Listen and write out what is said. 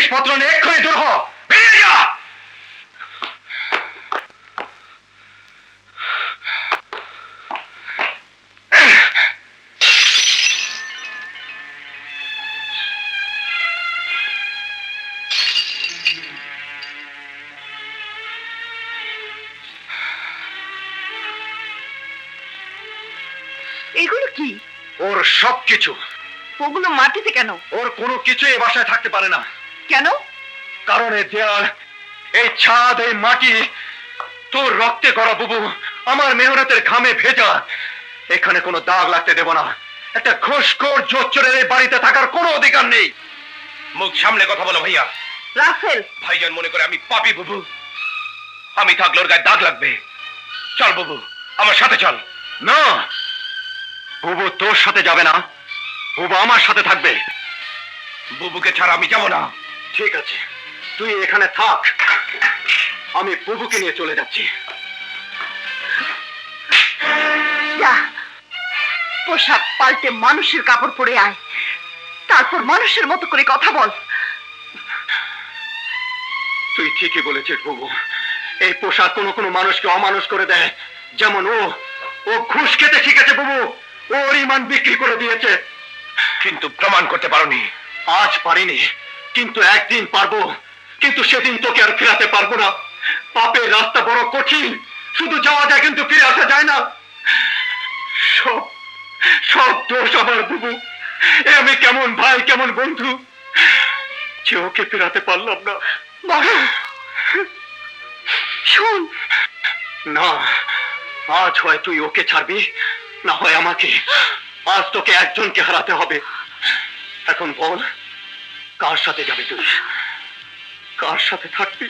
জিনিসপত্র নিয়ে এক্ষুনি দূর হ, বেরিয়ে যা। এগুলো কি? ওর সবকিছু। ওগুলো মাটিতে কেন? ওর কোনো কিছু এই বাসায় থাকতে পারে না। কেন? কারণ এই দেয়াল, এই ছাদ, এই মাটি তোর রক্তে করা বুবু, আমার মেহনতের ঘামে ভেজা। এখানে কোনো দাগ লাগতে দেব না। একটা ঘুষখোর জোচ্চোরের এই বাড়িতে থাকার কোনো অধিকার নেই। মুখ সামনে কথা বলো ভাইয়া। রাসেল, ভাইজান মনে করে আমি পাপী বুবু। আমি থাকলে ওর গায়ে দাগ লাগবে। চল বুবু, আমার সাথে চল। না, বুবু তোর সাথে যাবে না, বুবু আমার সাথে থাকবে। বুবুকে ছাড়া আমি যাব না। ঠিক আছে, তুই এখানে থাক, আমি বুবুকে নিয়ে চলে যাচ্ছি। যা, পোশাক পাল্টে মানুষের কাপড় পরে আয়, তারপর মানুষের মতো করে কথা বল। তুই ঠিকই বলেছিস বুবু, এই পোশাক কোনো কোনো মানুষকে অমানুষ করে দেয়। যেমন ও ঘুষ খেতে শিখেছে বুবু, ওর ইমান বিক্রি করে দিয়েছে। কিন্তু প্রমাণ করতে পারোনি। আজ পারিনি, কিন্তু একদিন পারবো। কিন্তু সেদিন তোকে আর ফেরাতে পারবো না। পাপের রাস্তা বড় কঠিন, শুধু যাওয়া যায় কিন্তু ফিরে আসা যায় না। সব সব দোষ আমার বুবু। এ আমি কেমন ভাই, কেমন বন্ধু, যে ওকে ফেরাতে পারলাম না। বড় শোন, না, আজ হয় তুই ওকে ছাড়বি, না হয় আমাকে। আজ তোকে একজনকে হারাতে হবে। এখন বল, কার সাথে যাবি তুই, কার সাথে থাকবি?